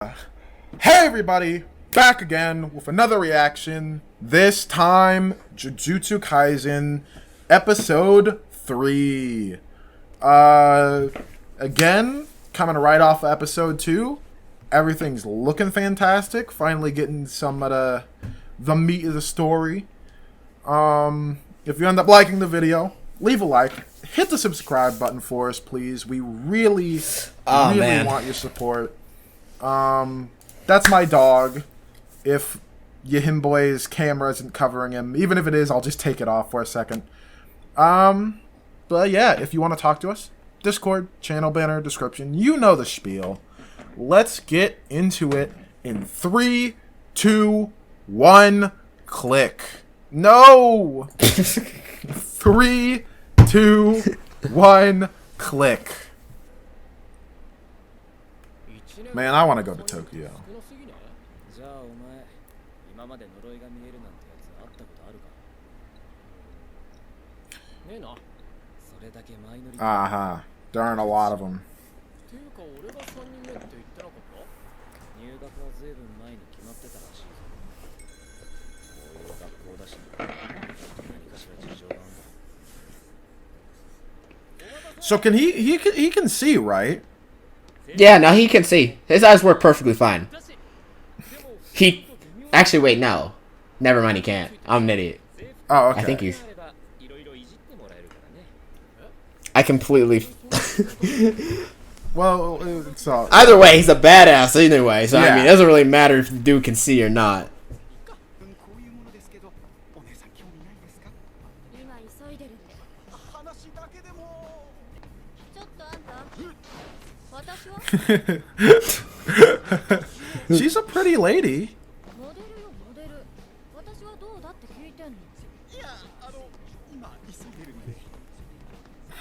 Hey everybody, back again with another reaction. This time, Jujutsu Kaisen, episode 3. Again, coming right off of episode 2. Everything's looking fantastic. Finally getting some of the meat of the story. If you end up liking the video, leave a like. Hit the subscribe button for us, please. We really want your support. That's my dog. If Yahimboy's camera isn't covering him, even if it is, I'll just take it off for a second. But yeah, if you want to talk to us, Discord, channel banner, description, you know the spiel. Let's get into it in 3, 2, 1, click. No! 3, 2, 1, click. Man, I want to go to Tokyo. There aren't a lot of them. So can he can see, right? Yeah, no, he can see. His eyes work perfectly fine. Actually, wait, no. Never mind, he can't. I'm an idiot. Oh, okay. I think he's... I completely... Well, it's all... Either way, he's a badass anyway, so yeah. I mean, it doesn't really matter if the dude can see or not. She's a pretty lady.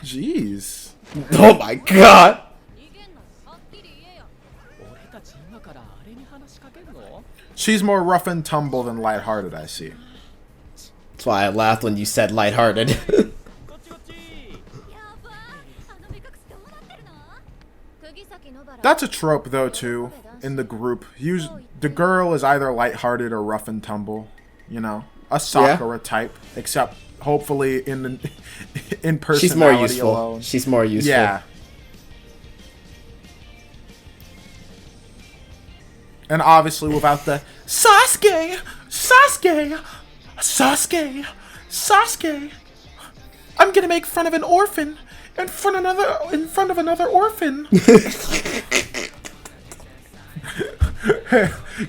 Jeez. Oh my god. She's more rough and tumble than lighthearted, I see. That's why I laughed when you said lighthearted. That's a trope, though, too, in the group. The girl is either lighthearted or rough and tumble. You know, a Sakura type, except hopefully in personality She's more useful. alone. She's more useful. Yeah. And obviously without the Sasuke, I'm gonna make fun of an orphan in front of another orphan.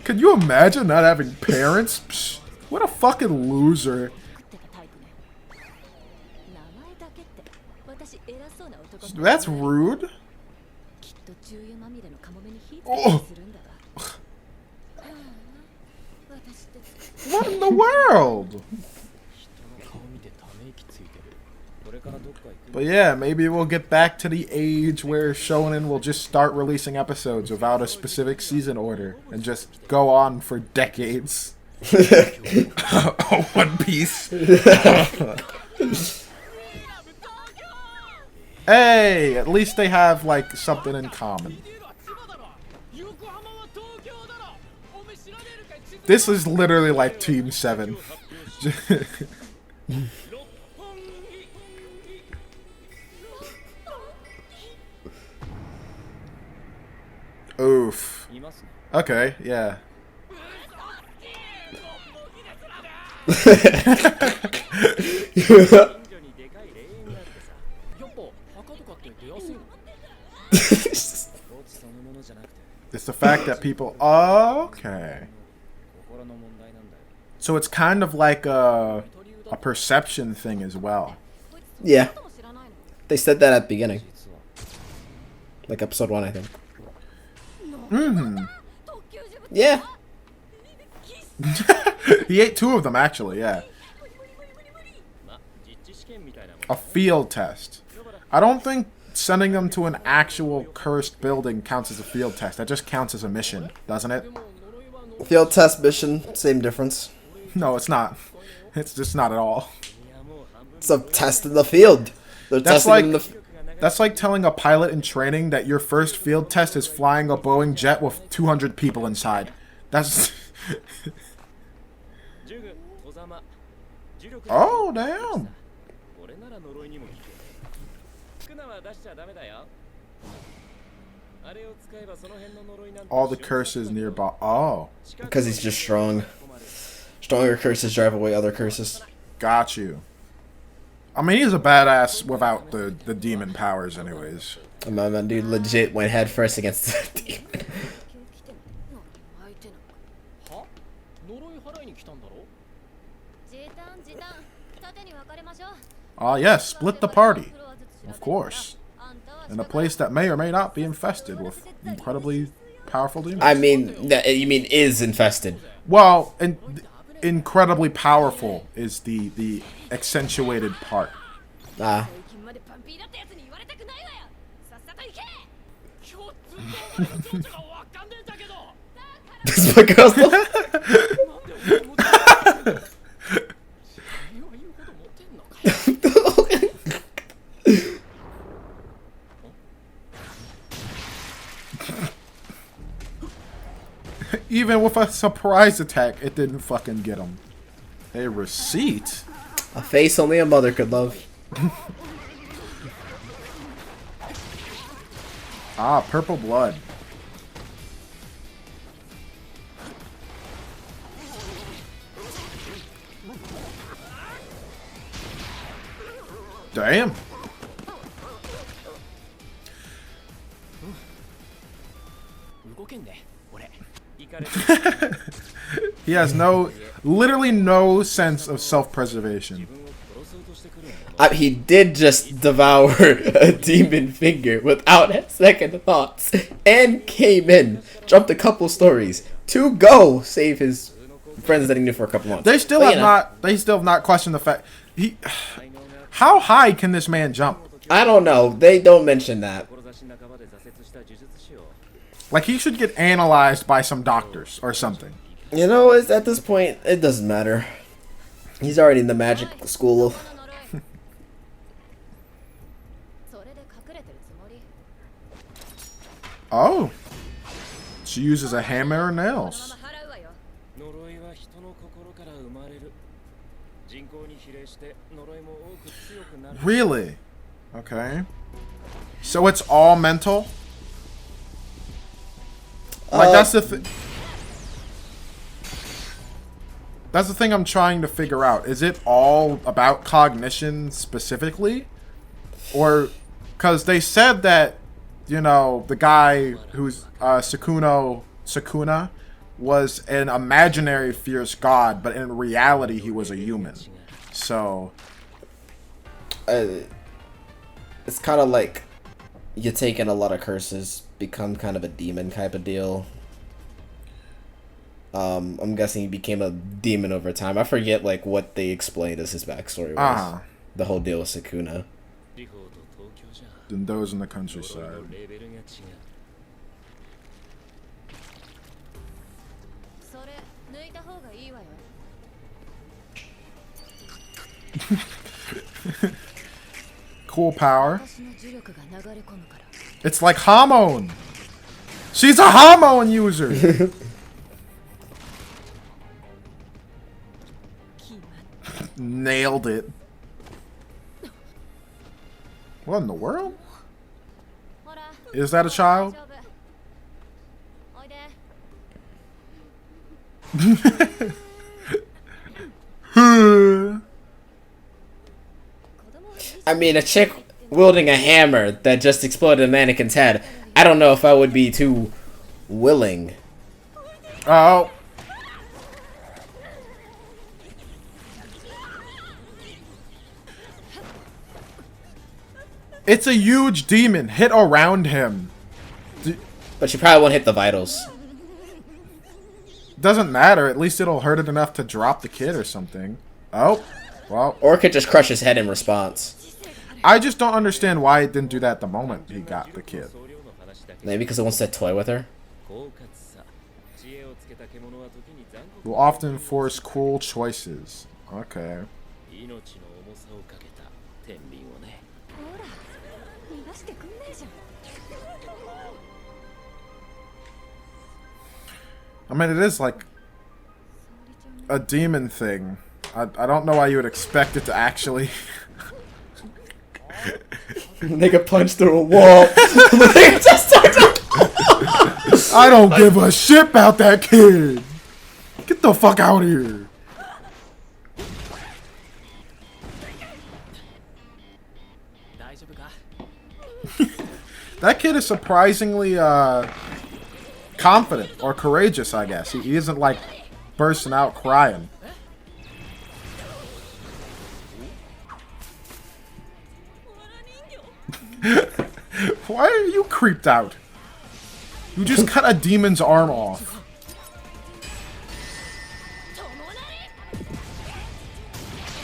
Can you imagine not having parents? Psh, what a fucking loser. That's rude. Oh. What in the world? But yeah, maybe we'll get back to the age where Shonen will just start releasing episodes without a specific season order and just go on for decades. One Piece. Hey, at least they have like something in common. This is literally like Team 7. Oof. Okay, yeah. It's the fact that people... Oh, okay. So it's kind of like a perception thing as well. Yeah. They said that at the beginning. Like episode 1, I think. Mm-hmm. Yeah. He ate 2 of them, actually, yeah. A field test. I don't think sending them to an actual cursed building counts as a field test. That just counts as a mission, doesn't it? Field test mission, same difference. No, it's not. It's just not at all. It's a test in the field. They're That's testing like in the That's like telling a pilot in training that your first field test is flying a Boeing jet with 200 people inside. That's... Oh, damn. All the curses nearby. Oh. Because he's just strong. Stronger curses drive away other curses. Got you. I mean, he's a badass without the demon powers anyways. My dude legit went head first against the demon. Yes, split the party. Of course. In a place that may or may not be infested with incredibly powerful demons. I mean, you mean is infested. Well, incredibly powerful is the accentuated part. Ah. This is what girls Even with a surprise attack, it didn't fucking get him. A receipt? A face only a mother could love. Ah, purple blood. Damn. He has literally no sense of self-preservation. He did just devour a demon finger without second thoughts and came in, jumped a couple stories to go save his friends that he knew for a couple months. They still have not questioned the fact how high can this man jump? I don't know. They don't mention that. Like, he should get analyzed by some doctors or something. You know, at this point, it doesn't matter. He's already in the magic school. Oh. She uses a hammer or nails. Really? Okay. So it's all mental? Like, that's the thing. That's the thing I'm trying to figure out. Is it all about cognition specifically? Or, because they said that, you know, the guy who's Sukuna was an imaginary fierce god, but in reality he was a human. So it's kind of like you take in a lot of curses, become kind of a demon type of deal. I'm guessing he became a demon over time. I forget like what they explained as his backstory was. The whole deal with Sukuna. Than those in the countryside. Cool power. It's like Hamon. She's a Hamon user. Nailed it. What in the world? Is that a child? I mean, a chick wielding a hammer that just exploded a mannequin's head. I don't know if I would be too willing. Oh. It's a huge demon. Hit around him. But you probably won't hit the vitals. Doesn't matter. At least it'll hurt it enough to drop the kid or something. Oh. Well. Or it could just crush his head in response. I just don't understand why it didn't do that the moment he got the kid. Maybe because it wants to toy with her? Will often force cruel choices. Okay. I mean, it is like a demon thing. I don't know why you would expect it to actually. Nigga punched through a wall. Nigga just I don't give a shit about that kid. Get the fuck out of here. That kid is surprisingly confident or courageous, I guess. He isn't like bursting out crying. Why are you creeped out? You just cut a demon's arm off.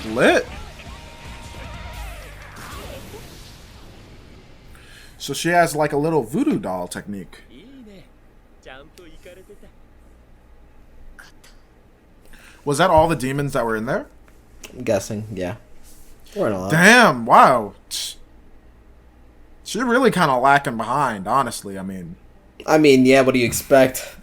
Lit. So she has like a little voodoo doll technique. Was that all the demons that were in there? I'm guessing, yeah. Weren't a lot. Damn, wow. She really kind of lacking behind, honestly. I mean, yeah, what do you expect?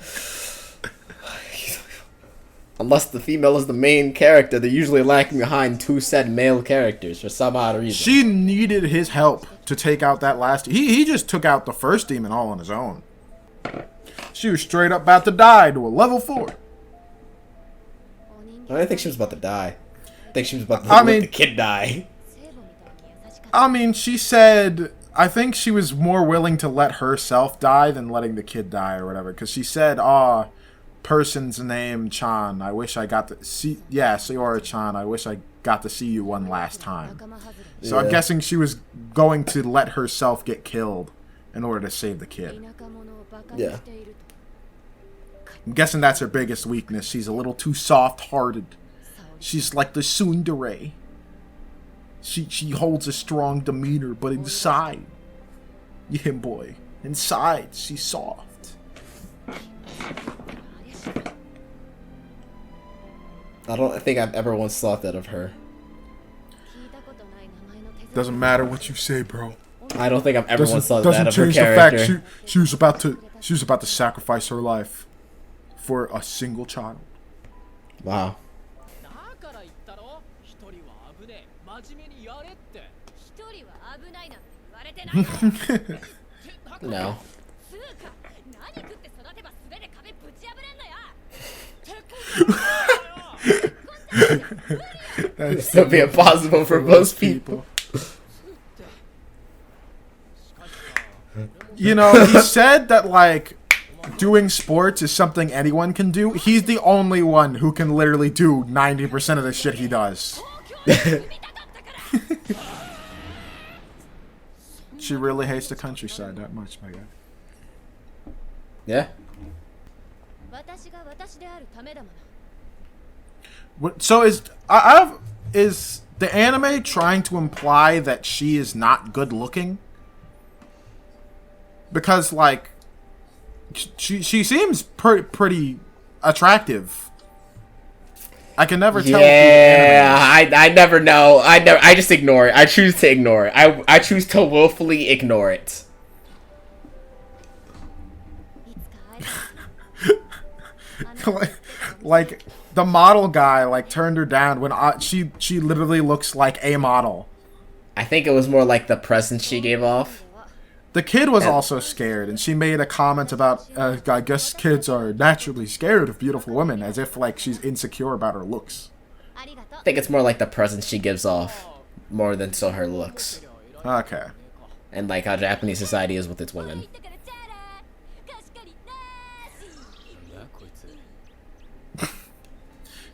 Unless the female is the main character, they're usually lacking behind two said male characters for some odd reason. She needed his help to take out that last... He just took out the first demon all on his own. She was straight up about to die to a level 4. I don't think she was about to die. I think she was about to let the kid die. I mean, she said... I think she was more willing to let herself die than letting the kid die or whatever. Because she said, person's name Chan. I wish I got to see... Yeah, Sayora-chan. I wish I got to see you one last time. So yeah. I'm guessing she was going to let herself get killed in order to save the kid. Yeah. I'm guessing that's her biggest weakness. She's a little too soft-hearted. She's like the tsundere. She holds a strong demeanor, but inside... Yeah, boy. Inside, she's soft. I don't think I've ever once thought that of her. Doesn't matter what you say, bro. I don't think I've ever once thought that of her change character. The fact she was about to sacrifice her life for a single child. Wow. No. That's still be impossible for most people. You know, he said that, like, doing sports is something anyone can do. He's the only one who can literally do 90% of the shit he does. She really hates the countryside that much, my guy. Yeah. So is the anime trying to imply that she is not good looking? Because like she seems pretty attractive. I can never tell. Yeah, I never know. I just ignore it. I choose to ignore it. I choose to willfully ignore it. like the model guy like turned her down when she literally looks like a model. I think it was more like the presence she gave off. The kid was also scared, and she made a comment about, I guess kids are naturally scared of beautiful women, as if, like, she's insecure about her looks. I think it's more like the presence she gives off, more than so her looks. Okay. And, like, how Japanese society is with its women.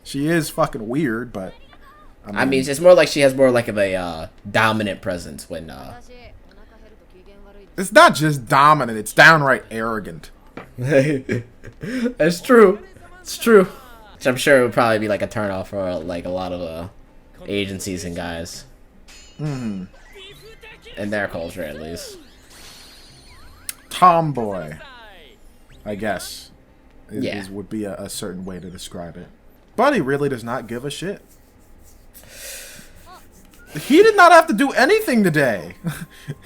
She is fucking weird, but... I mean, it's more like she has more like of a dominant presence when... It's not just dominant, it's downright arrogant. That's true. It's true. Which I'm sure it would probably be like a turnoff for like a lot of agencies and guys. Mm-hmm. In their culture, at least. Tomboy, I guess, yeah, would be a certain way to describe it. But he really does not give a shit. He did not have to do anything today.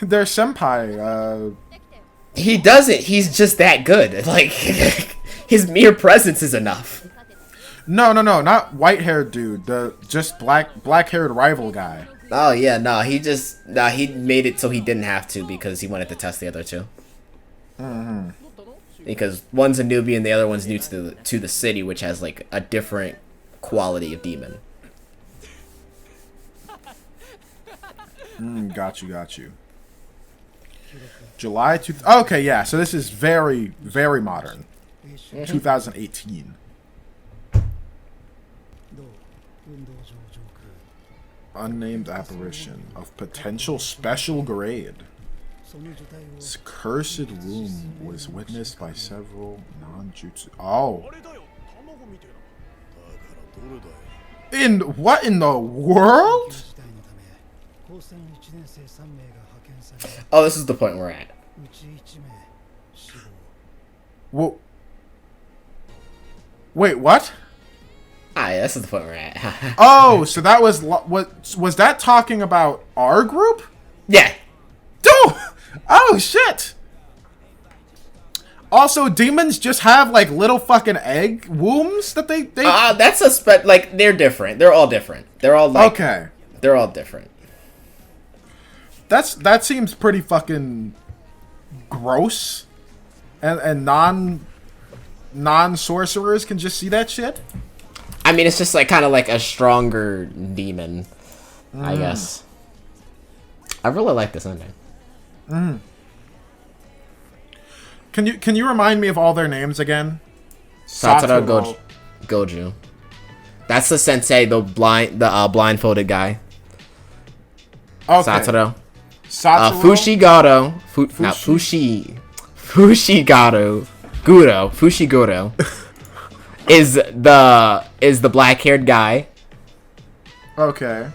Their senpai. He doesn't. He's just that good. Like, his mere presence is enough. No, not white-haired dude. The just black-haired rival guy. Oh yeah, no. He made it so he didn't have to because he wanted to test the other two. Mm-hmm. Because one's a newbie and the other one's new to the city, which has like a different quality of demon. Got you. July 2. Okay, yeah. So this is very, very modern. 2018. Unnamed apparition of potential special grade. This cursed room was witnessed by several non-jutsu. Oh. What in the world? Oh, this is the point we're at. Well, wait, what? Ah, yeah, this is the point we're at. Oh, so that was what was that talking about our group? Yeah. Dude! Oh shit! Also, demons just have like little fucking egg wombs that they. That's like they're different. They're all different. They're all like okay. They're all different. That seems pretty fucking gross, and non sorcerers can just see that shit. I mean, it's just like kind of like a stronger demon, I guess. I really like this ending. Can you remind me of all their names again? Satoru Goju. That's the sensei, the blindfolded guy. Okay. Satoru. Satoru. Fushiguro is the black-haired guy. Okay.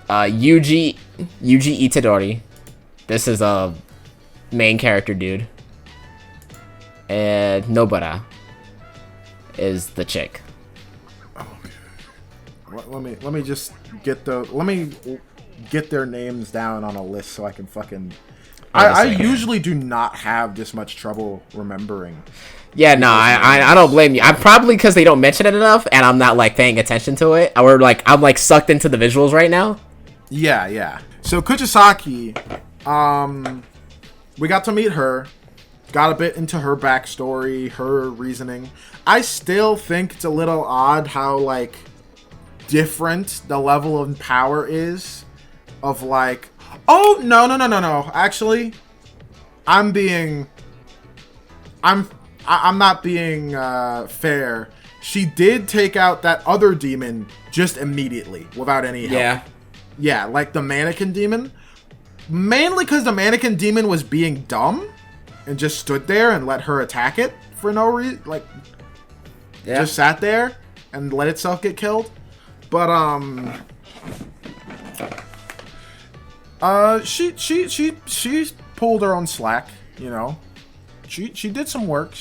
Yuji Itadori. This is a main character dude. And Nobara is the chick. Okay. Let me just get their names down on a list so I can fucking. I usually do not have this much trouble remembering. Yeah, no, I don't blame you. I'm probably because they don't mention it enough, and I'm not like paying attention to it. Or like I'm like sucked into the visuals right now. Yeah. So Kugisaki, we got to meet her, got a bit into her backstory, her reasoning. I still think it's a little odd how like different the level of power is of like. Oh no! Actually, I'm not being fair. She did take out that other demon just immediately without any help. Yeah, like the mannequin demon. Mainly because the mannequin demon was being dumb and just stood there and let her attack it for no reason. Like, just sat there and let itself get killed. But she pulled her own slack, you know. She did some work.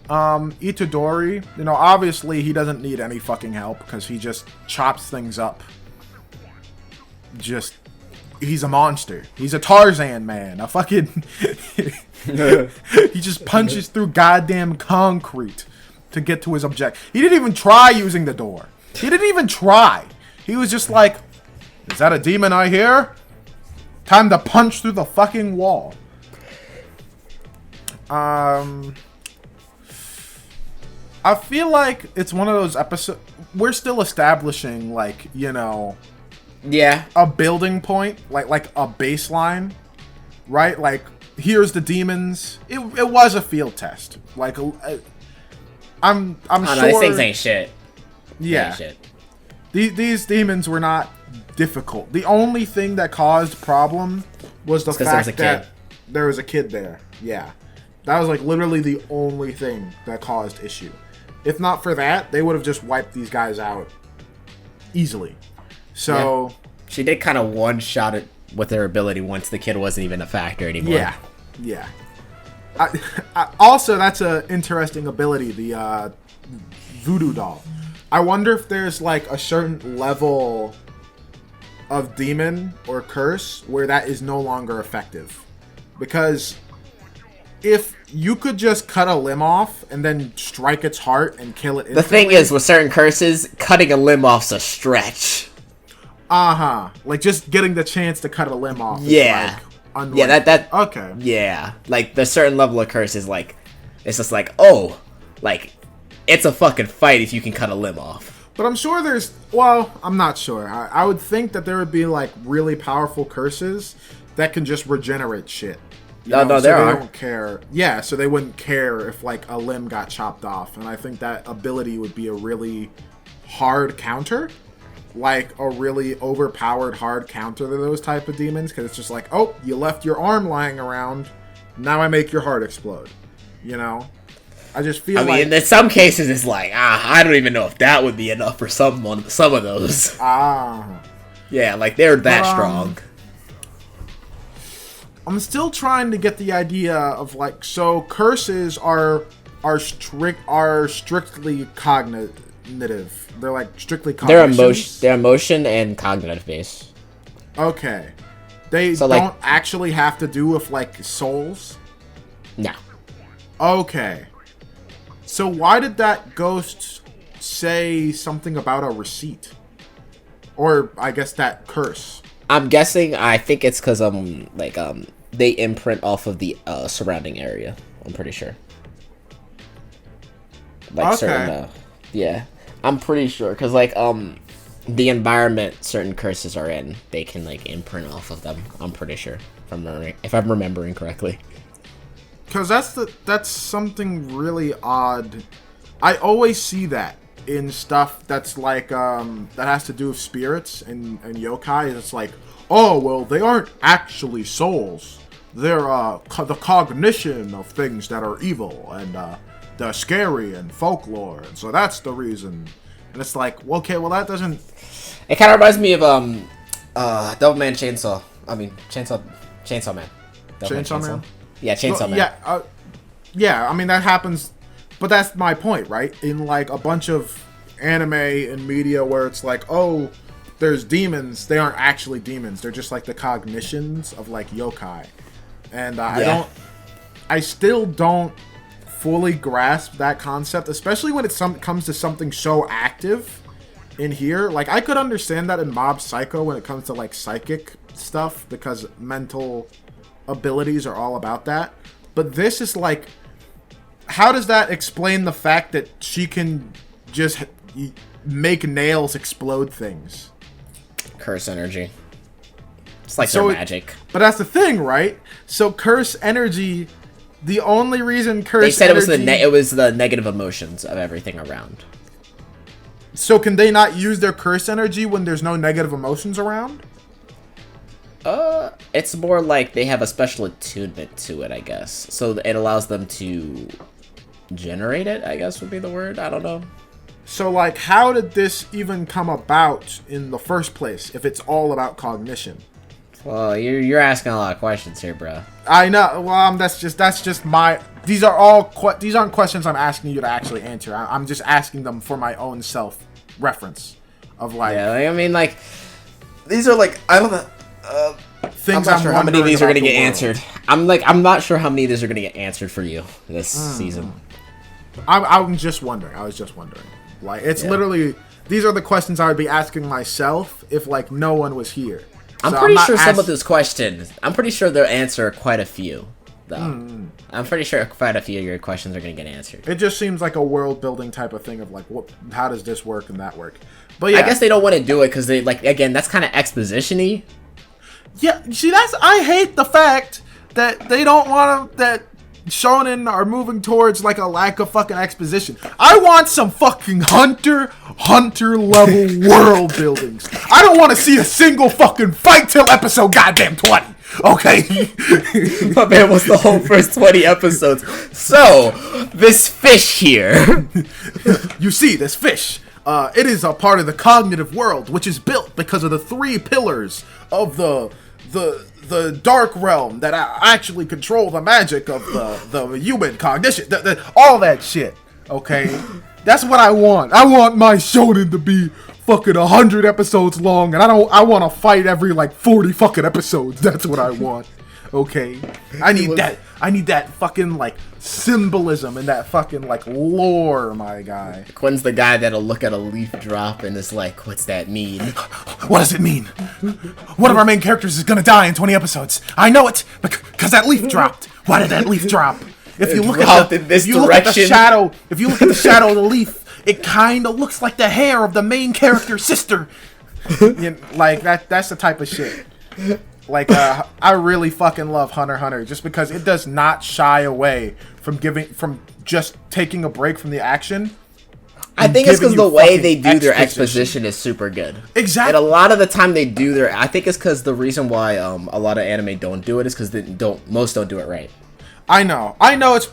Itadori, you know, obviously he doesn't need any fucking help because he just chops things up. He's a monster. He's a Tarzan man. A fucking he just punches through goddamn concrete to get to his objective. He didn't even try using the door. He didn't even try. He was just like, is that a demon I hear? Time to punch through the fucking wall. I feel like it's one of those episodes. We're still establishing, like, you know, a building point, like a baseline, right? Like, here's the demons. It was a field test. Like, I'm sure. No, these things ain't shit. Yeah. These demons were not difficult. The only thing that caused problem was the fact that there was a kid there. Yeah. That was like literally the only thing that caused issue. If not for that, they would have just wiped these guys out easily. So she did kind of one-shot it with her ability once the kid wasn't even a factor anymore. Yeah. Also, that's an interesting ability, the voodoo doll. I wonder if there's like a certain level of demon or curse where that is no longer effective. Because if you could just cut a limb off and then strike its heart and kill it instantly. The thing is, with certain curses, cutting a limb off's a stretch. Like just getting the chance to cut a limb off. Yeah. Is like yeah, that. Okay. Yeah. Like, the certain level of curse is like, it's just like, oh, like, it's a fucking fight if you can cut a limb off. But I'm sure there's, well, I'm not sure. I would think that there would be like really powerful curses that can just regenerate shit. No, so there they are. don't care. Yeah, so they wouldn't care if like a limb got chopped off, and I think that ability would be a really hard counter, like a really overpowered hard counter to those type of demons, because it's just like, oh, you left your arm lying around, now I make your heart explode. You know, I just feel. I mean, in some cases, it's like, I don't even know if that would be enough for some of those. Yeah, like they're that strong. I'm still trying to get the idea of like, so curses are strictly cognitive. They're like strictly cognitions. They're emotion and cognitive based. Okay. They don't actually have to do with like souls? No. Okay. So why did that ghost say something about a receipt? Or I guess that curse. I'm guessing. I think it's because they imprint off of the surrounding area. I'm pretty sure. Like certain, yeah, I'm pretty sure because like the environment certain curses are in, they can like imprint off of them. I'm pretty sure if I'm remembering correctly. Because that's something really odd. I always see that in stuff that's like that has to do with spirits and yokai. It's like, oh well, they aren't actually souls. They're the cognition of things that are evil and they're scary and folklore, and so that's the reason. And it's like, well, okay, well that doesn't. It kind of reminds me of Devilman Chainsaw. I mean Chainsaw Man. Chainsaw Man. Yeah, Chainsaw Man. Yeah, yeah. I mean that happens, but that's my point, right? In like a bunch of anime and media where it's like, oh, there's demons. They aren't actually demons. They're just like the cognitions of like yokai. And I still don't fully grasp that concept, especially when it comes to something so active in here. Like, I could understand that in Mob Psycho when it comes to, like, psychic stuff, because mental abilities are all about that. But this is, like, how does that explain the fact that she can just make nails explode things? Curse energy. It's like their magic. But that's the thing, right? So curse energy, the only reason curse they said energy, it was the negative emotions of everything around. So can they not use their curse energy when there's no negative emotions around? It's more like they have a special attunement to it, I guess. So it allows them to generate it, I guess would be the word. I don't know. So, like, how did this even come about in the first place if it's all about cognition? Well, you're asking a lot of questions here, bro. I know. Well, that's just my. These aren't questions I'm asking you to actually answer. I'm just asking them for my own self reference of like. Yeah, I mean, like, these are like, I don't know. Things I'm not sure how many of these are gonna get answered. I'm not sure how many of these are gonna get answered for you this season. I'm just wondering. I was just wondering. Like, it's literally, these are the questions I would be asking myself if like no one was here. I'm pretty sure some of those questions, I'm pretty sure they'll answer quite a few, though. I'm pretty sure quite a few of your questions are going to get answered. It just seems like a world-building type of thing of, like, how does this work and that work? But yeah. I guess they don't want to do it because they, like, again, that's kind of exposition-y. Yeah, see, I hate the fact that they don't want to, that shonen are moving towards, like, a lack of fucking exposition. I want some fucking Hunter level world buildings. I don't want to see a single fucking fight till episode goddamn 20. Okay? My man, what's the whole first 20 episodes? So, this fish here. You see, this fish. It is a part of the cognitive world, which is built because of the 3 pillars of the dark realm that actually control the magic of the human cognition. All that shit. Okay? That's what I want. I want my shonen to be fucking 100 episodes long, and I want to fight every like 40 fucking episodes. That's what I want. Okay, I need that. I need that fucking like symbolism and that fucking like lore, my guy. Quinn's the guy that'll look at a leaf drop and is like, "What's that mean?" What does it mean? One of our main characters is gonna die in 20 episodes. I know it because that leaf dropped. Why did that leaf drop? If you look at the shadow, if you look at the shadow of the leaf, it kind of looks like the hair of the main character's sister. You know, like that's the type of shit. Like, I really fucking love Hunter x Hunter just because it does not shy away from just taking a break from the action. I think it's because the way they do their exposition is super good. Exactly. And a lot of the time they do their... I think it's because the reason why a lot of anime don't do it is because most don't do it right. I know it's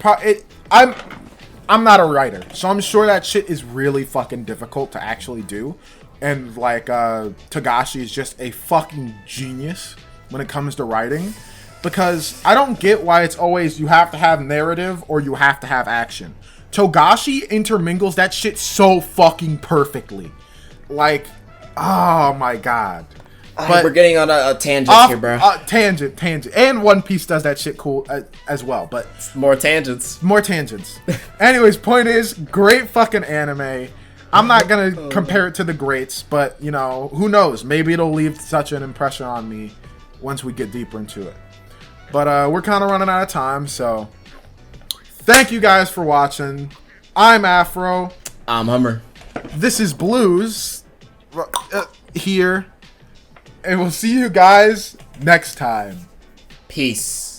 I'm not a writer, so I'm sure that shit is really fucking difficult to actually do. And, like, Togashi is just a fucking genius when it comes to writing, because I don't get why it's always you have to have narrative or you have to have action. Togashi intermingles that shit so fucking perfectly. Like, oh my god. But we're getting on a tangent here, bro. Tangent. And One Piece does that shit cool as well, but... More tangents. Anyways, point is, great fucking anime. I'm not gonna compare it to the greats, but, you know, who knows? Maybe it'll leave such an impression on me once we get deeper into it. But we're kind of running out of time, so thank you guys for watching. I'm Afro. I'm Hummer. This is Blues here, and we'll see you guys next time. Peace.